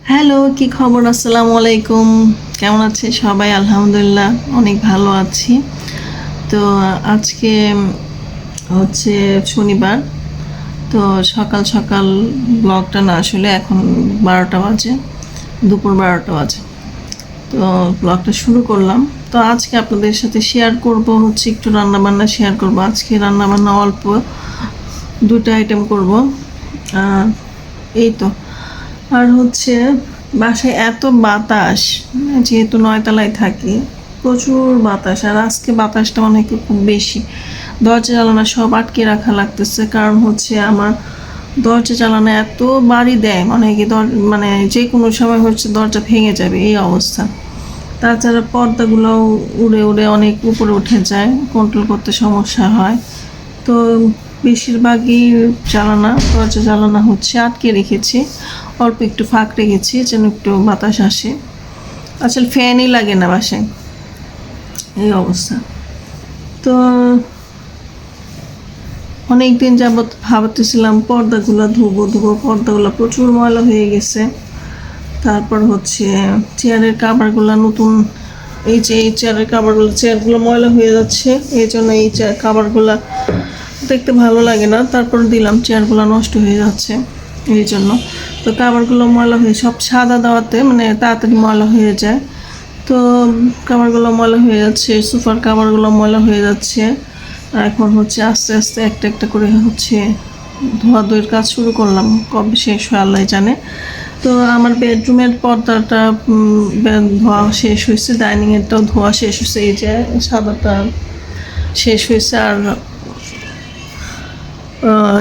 Hello, কি খবর? আসসালামু আলাইকুম। কেমন আছে সবাই? আলহামদুলিল্লাহ অনেক ভালো আছি। তো আজকে হচ্ছে শনিবার। তো সকাল সকাল ব্লগটা না আসলে এখন 12টা বাজে, দুপুর 12টা বাজে। তো ব্লগটা শুরু করলাম। তো আজকে আপনাদের সাথে শেয়ার করব হচ্ছে একটু রান্নাবান্না শেয়ার করব। আজকে রান্নাবান্না অল্প দুটো আইটেম করব। আহ, এই তো। আর হচ্ছে বাসায় এত বাতাস, যেহেতু 9 তলায় থাকি, প্রচুর বাতাস। আর আজকে বাতাসটা মনে হয় খুব বেশি। দরজা জানালা সব আটকে রাখা লাগতেছে, কারণ হচ্ছে আমার দরজা জানালা এত বাড়ি দেয়, মনে হয় কি মানে যে কোনো সময় হচ্ছে দরজা ভেঙে যাবে, এই অবস্থা। তাছাড়া পর্দাগুলোও উড়ে উড়ে অনেক উপরে উঠে যায়, কন্ট্রোল করতে সমস্যা হয়। তো বেশিরভাগই দরজা জ্বালানা হচ্ছে আটকে রেখেছি, অল্প একটু ফাঁক রেখেছি যেন একটু বাতাস আসে। আসলে ফ্যানই লাগে না বাসায়, এই অবস্থা। তো অনেক দিন যাবৎ ভাবতেছিলাম পর্দাগুলো ধুবো ধুবো, পর্দাগুলো প্রচুর ময়লা হয়ে গেছে। তারপর হচ্ছে চেয়ারের কাভারগুলো নতুন, এই যে এই চেয়ারগুলো ময়লা হয়ে যাচ্ছে, এই জন্য এই চেয়ার কাভারগুলো দেখতে ভালো লাগে না। তারপর দিলাম, চেয়ারগুলো নষ্ট হয়ে যাচ্ছে এই জন্য। তো কাভারগুলো ময়লা হয়ে সব সাদা দেওয়াতে মানে তাড়াতাড়ি ময়লা হয়ে যায়। তো কাভারগুলো ময়লা হয়ে যাচ্ছে, সোফার কাভারগুলো ময়লা হয়ে যাচ্ছে। এখন হচ্ছে আস্তে আস্তে একটা একটা করে হচ্ছে ধোয়াধুয়ির কাজ শুরু করলাম, কবে শেষ হয় আল্লাহ জানে। তো আমার বেডরুমের পর্দাটা ধোয়া শেষ হয়েছে, ডাইনিংয়েরটাও ধোয়া শেষ হয়েছে, এই যে সাদাটা শেষ হয়েছে। আর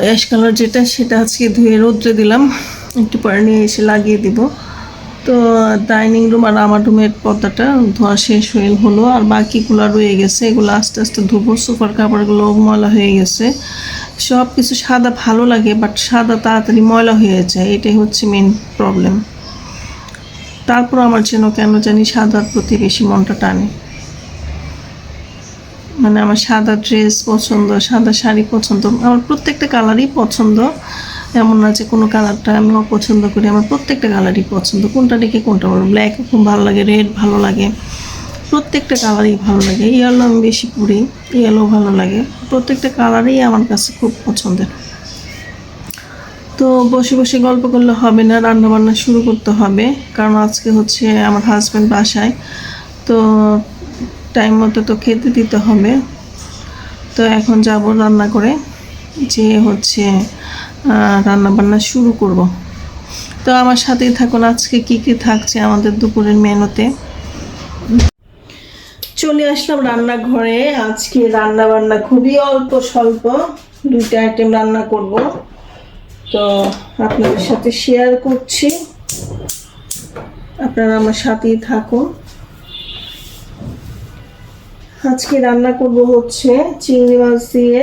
অ্যাশ কালার যেটা, সেটা আজকে ধুয়ে রোদ্রে দিলাম, একটু পরে নিয়ে এসে লাগিয়ে দিব। তো ডাইনিং রুম আর আমার রুমের পর্দাটা ধোয়া শেষ হলো, আর বাকিগুলো রয়ে গেছে, এগুলো আস্তে আস্তে ধুবো। সোফার কাপড়গুলো ময়লা হয়ে গেছে। সব কিছু সাদা ভালো লাগে, বাট সাদা তাড়াতাড়ি ময়লা হয়ে যায়, এটাই হচ্ছে মেন প্রবলেম। তারপর আমার যেন কেন জানি সাদার প্রতি বেশি মনটা টানে। মানে আমার সাদা ড্রেস পছন্দ, সাদা শাড়ি পছন্দ, আমার প্রত্যেকটা কালারই পছন্দ। এমন না যে কোনো কালারটা আমি অপছন্দ করি, আমার প্রত্যেকটা কালারই পছন্দ। কোনটা দেখে কোনটা বলবো, ব্ল্যাক খুব ভালো লাগে, রেড ভালো লাগে, প্রত্যেকটা কালারই ভালো লাগে। ইয়েলো আমি বেশি পরি, ইয়েলো ভালো লাগে। প্রত্যেকটা কালারই আমার কাছে খুব পছন্দের। তো বসে বসে গল্প করলে হবে না, রান্না বান্না শুরু করতে হবে, কারণ আজকে হচ্ছে আমার হাজব্যান্ড বাসায়। তো টাইম মতো তো খেতে দিতে হবে। তো এখন যাব রান্না করে, যে হচ্ছে রান্না বান্না শুরু করব। তো আমার সাথেই থাকুন, আজকে কি কি থাকছে আমাদের দুপুরের মেনুতে। চলে আসলাম রান্নাঘরে। আজকে রান্না বান্না খুবই অল্প স্বল্প, দুইটা আইটেম রান্না করব। তো আপনাদের সাথে শেয়ার করছি, আপনারা আমার সাথেই থাকুন। আজকে রান্না করব হচ্ছে চিংড়ি মাছ দিয়ে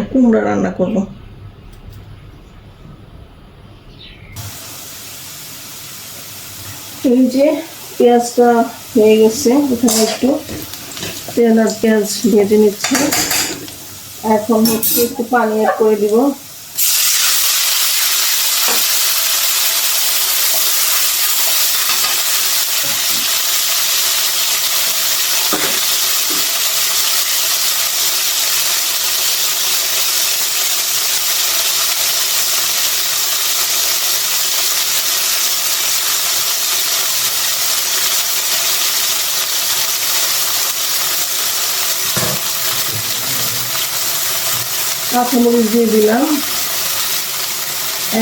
কুমড়া রান্না করব। এই যে পেঁয়াজটা হয়ে গেছে, এখানে একটু তেল আর পেঁয়াজ ভেজে নিচ্ছি। এখন হচ্ছে একটু পানি অ্যাড করে দিব। কাঁচামরিচ দিয়ে দিলাম।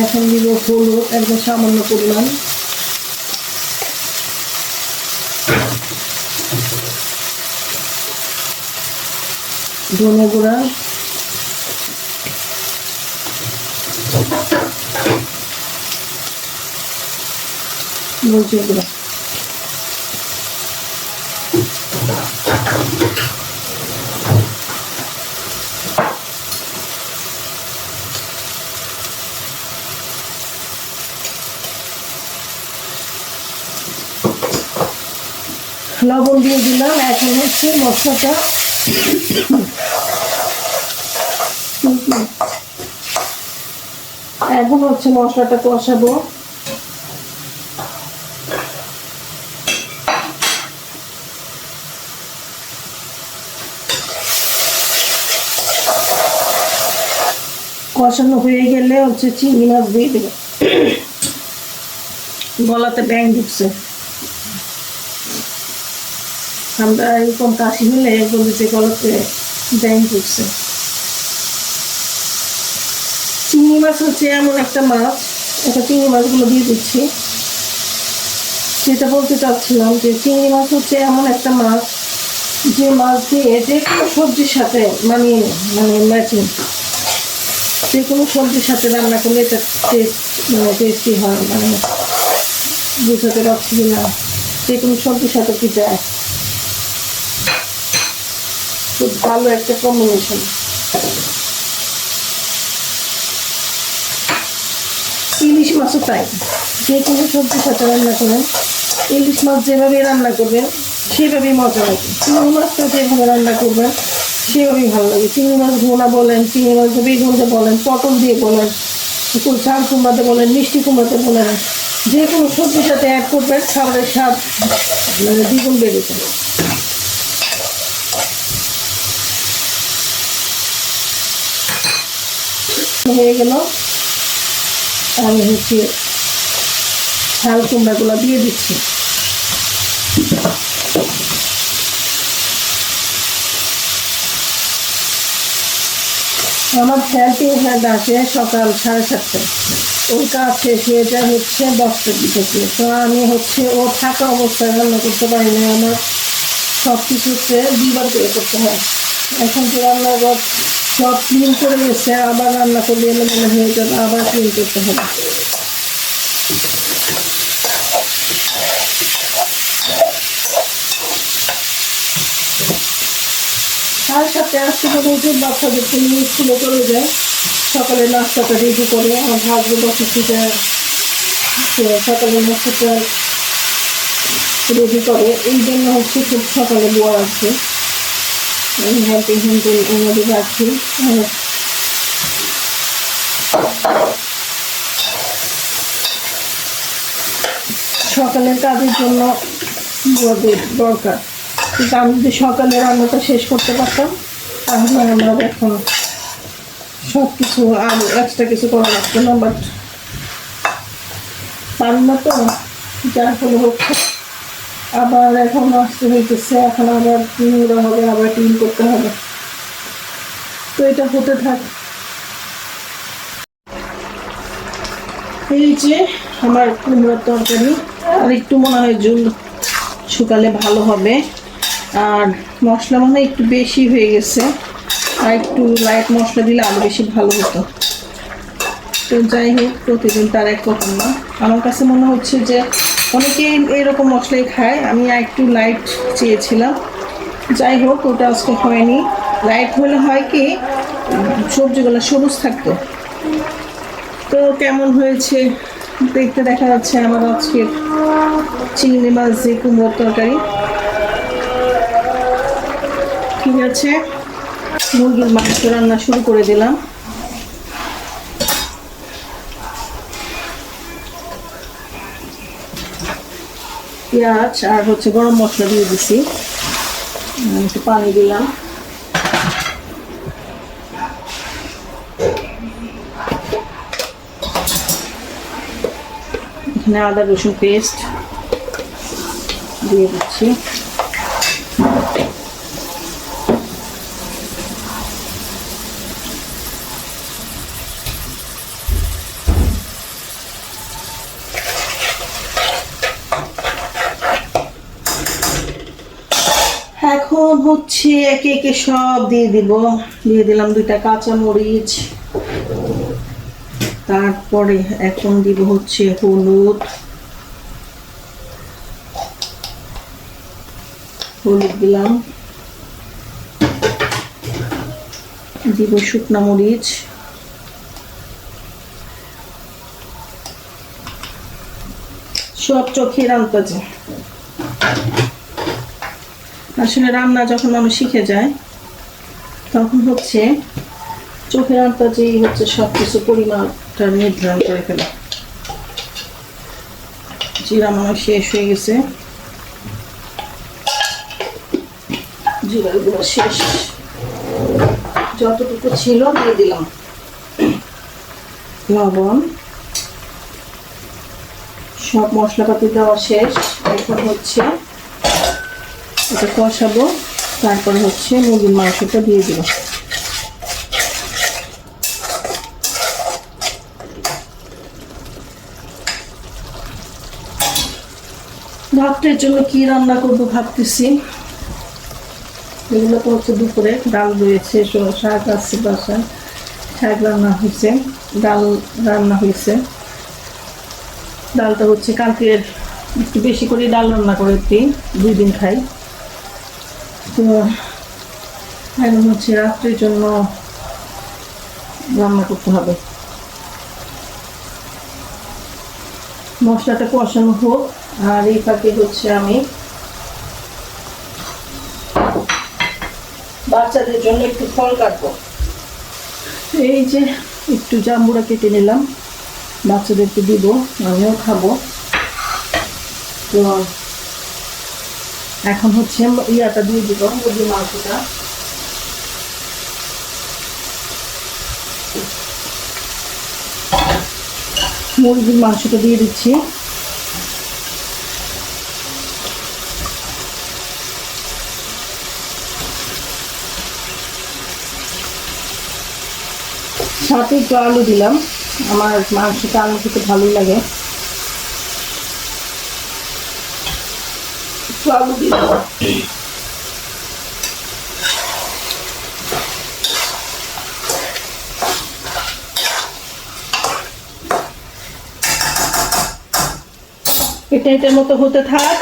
এখন দিব হলুদ, একদম সামান্য পরিমাণ। ধনে গুঁড়া, মরিচের গুঁড়া। লবণ দিয়ে দিলাম। এখন হচ্ছে মশলাটা কষাবো। কষানো হয়ে গেলে হচ্ছে চিংড়ি মাছ দিয়ে দেবো। গলাতে ব্যাং ঢুকছে, আমরা এরকম কাশি হলে বলি যে গলাতে ব্যাং ঢুকছে। চিংড়ি মাছ হচ্ছে এমন একটা মাছ, এটা চিংড়ি মাছগুলো দিয়ে দিচ্ছি। যেটা বলতে চাচ্ছিলাম যে চিংড়ি মাছ হচ্ছে এমন একটা মাছ যে মাছ দিয়ে যে কোনো সবজির সাথে মানে ম্যাচিং, যে কোনো সবজির সাথে রান্না করলে এটা টেস্টি হয়। মানে বুঝাতে পারছি না, যে কোনো সবজির সাথে কি যায়, খুব ভালো একটা কম্বিনেশন। ইলিশ মাছও তাই, যে কোনো সবজির সাথে রান্না করেন, ইলিশ মাছ যেভাবে রান্না করবেন সেভাবেই মজা লাগে। চিংড়ি মাছটা যেভাবে রান্না করবেন সেভাবেই ভালো লাগে। চিংড়ি মাছ ভোনা বলেন, চিংড়ি মাছ বেগুন দিয়ে বলেন, পটল দিয়ে বলেন, ঝাল কুমড়াতে বলেন, মিষ্টি কুমড়াতে বলেন, যে কোনো সবজির সাথে অ্যাড করবেন, খাবারের স্বাদ মানে দ্বিগুণ বেড়ে যায়। হয়ে গেল, আমি হচ্ছে ঝাল কুমড়াগুলো দিয়ে দিচ্ছি। আমার হেল্পিং হ্যান্ড আসে সকাল 7:30টায়, ওর কাজ শেষ হয়ে যায় হচ্ছে 10টার দিকে। তো আমি হচ্ছে ও থাকা অবস্থায় রান্না করতে পারি না, আমার সব কিছু হচ্ছে 2বার করে করতে হয়। এখন যে রান্নাঘর সব ক্লিন করে গেছে, আবার রান্না করলে এলোমেলো হয়ে যাবে, আবার ক্লিন করতে হবে। আর সাথে আসতে হবে বাচ্চাদেরকে নিয়ে স্কুলে চলে যায়, সকালে নাস্তাটা রেডি করে আমার ভাজবো বসে সকালে নাস্তাটা রেডি করে। এই জন্য হচ্ছে খুব সকালে বোয়া আছে, হেল্পিং হ্যান্ড ওনাদের রাখছি। সকালের কাজের জন্য বোয়াদের দরকার, কিন্তু আমি যদি সকালে রান্নাটা শেষ করতে পারতাম তাহলে আমরা এখন সব কিছু আর এক্সট্রা কিছু করা লাগতো না, বাট পারি না। তো যার ফলে হচ্ছে আবার এখন আসতে হইতেছে, এখন আবার নোংরা হবে, আবার ক্লিন করতে হবে। তো এটা হতে থাক। এই যে আমার কুমড়োর তরকারি, আর একটু মনে হয় ঝোল শুকালে ভালো হবে, আর মশলা মনে হয় একটু বেশি হয়ে গেছে, আর একটু লাইট মশলা দিলে আরও বেশি ভালো হতো। তো যাই হোক, প্রতিদিন তার এক রকম না। আমার কাছে মনে হচ্ছে যে অনেকেই এরকম মশলাই খায়, আমি একটু লাইট চেয়েছিলাম। যাই হোক, ওটা আজকে হয়নি। লাইট হলে হয় কি সবজিগুলো সবুজ থাকতো। তো কেমন হয়েছে দেখতে দেখা যাচ্ছে আমার আজকে চিংড়ি মাছ দিয়ে কুমড়োর তরকারি। ঠিক আছে, মুরগির মাংস রান্না শুরু করে দিলাম। পেঁয়াজ আর হচ্ছে গরম মশলা দিয়ে দিছি, একটু পানি দিলাম। এখানে আদা রসুন পেস্ট দিয়ে দিচ্ছি। এখন হচ্ছে একে একে সব দিয়ে দিব। দিয়ে দিলাম 2টা কাঁচা মরিচ, তারপরে এখন দিব হচ্ছে হলুদ দিলাম, দিব শুকনা মরিচ, সব চোখের আন্দাজে। আসলে রান্না যখন মানুষ শিখে যায় তখন হচ্ছে চোখের আন্দাজেই হচ্ছে সব কিছু পরিমাণটা নির্ধারণ করে ফেলে। জিরা মনে শেষ হয়ে গেছে, জিরার গুঁড়ো শেষ, যতটুকু ছিল দিয়ে দিলাম। লবণ, সব মশলাপাতি দেওয়া শেষ। এখন হচ্ছে এটা কষাবো, তারপরে হচ্ছে মুরগির মাংসটা দিয়ে দিব। রাত্রের জন্য কি রান্না করবো ভাবতেছি। এগুলো তো হচ্ছে দুপুরে ডাল রয়েছে, শাক আছে বাসায়, শাক রান্না হয়েছে, ডাল রান্না হয়েছে। ডালটা হচ্ছে কালকের, একটু বেশি করে ডাল রান্না করে দিই, 2 দিন খাই। তো এখন হচ্ছে রাত্রের জন্য রান্না করতে হবে। মশলাটা কষানো হোক, আর এই ফাঁকে হচ্ছে আমি বাচ্চাদের জন্য একটু ফল কাটবো। এই যে একটু জাম্বুরা কেটে নিলাম, বাচ্চাদেরকে দিব, আমিও খাবো। তো এখন হচ্ছে ইয়াটা দিয়ে দিব, মুরগির মাংসটা। মুরগির মাংসটা দিয়ে দিচ্ছি। সাথে একটু আলু দিলাম, আমার মাংসটা আলু খেতে ভালোই লাগে। একটু আলু দিলাম। এটার মতো হতে থাক,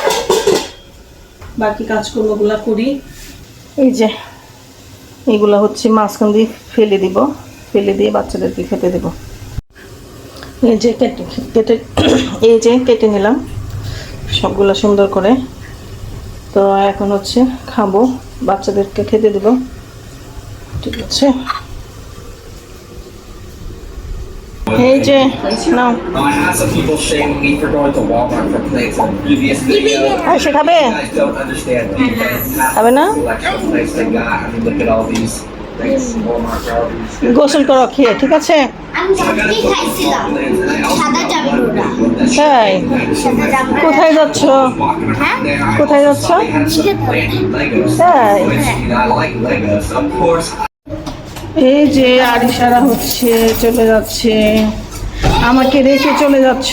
বাকি কাজকর্মগুলা করি। এই যে এইগুলা হচ্ছে মাঝখান দিয়ে ফেলে দিব, ফেলে দিয়ে বাচ্চাদেরকে খেতে দেব। এই যে কেটে নিলাম সবগুলা সুন্দর করে। তো এখন হচ্ছে খাবো, বাচ্চাদেরকে খেতে দেব। ঠিক আছে, এই যে নাও। সে খাবে? খাবে না? গোসল করো খেয়ে, ঠিক আছে? তাই? কোথায় যাচ্ছ? কোথায় যাচ্ছ? তাই? এই যে আরিশারা হচ্ছে চলে যাচ্ছে, আমাকে রেখে চলে যাচ্ছ।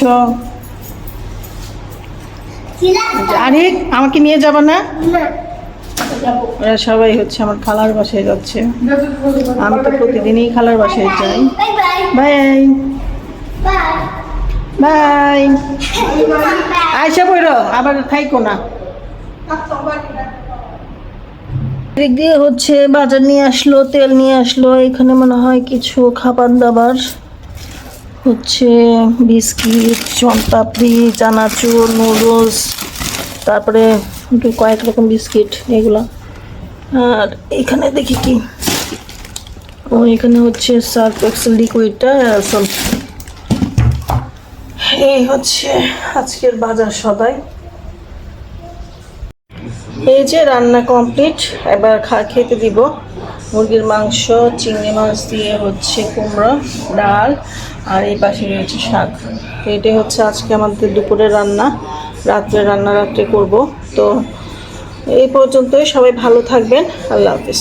আরিক, আমাকে নিয়ে যাবে না? ওরা সবাই হচ্ছে আমার খালার বাসায় যাচ্ছে। আমি তো প্রতিদিনই খালার বাসায় যাই। Bye bye. আয়সা বইরো, আবার থাইকো না। দিক দিয়ে হচ্ছে বাজার নিয়ে আসলো, তেল নিয়ে আসলো। এখানে মনে হয় কিছু খাবার দাবার হচ্ছে, বিস্কিট, চনপাপড়ি, চানাচুর, নুডলস, তারপরে কয়েক রকম বিস্কিট এগুলো। আর এখানে দেখি কি, ও এখানে হচ্ছে সার্ফ এক্সেল লিকুইডটা আসল। এই হচ্ছে আজকের বাজার সদাই। এই যে রান্না কমপ্লিট, এবার খেতে দিব। মুরগির মাংস, চিংড়ি মাছ দিয়ে হচ্ছে কুমড়ো, ডাল, আর এই পাশে রয়েছে শাক। তো এটাই হচ্ছে আজকে আমাদের দুপুরের রান্না। রাত্রে রান্না রাত্রে করব। তো এই পর্যন্তই, সবাই ভালো থাকবেন। আল্লাহ হাফিজ।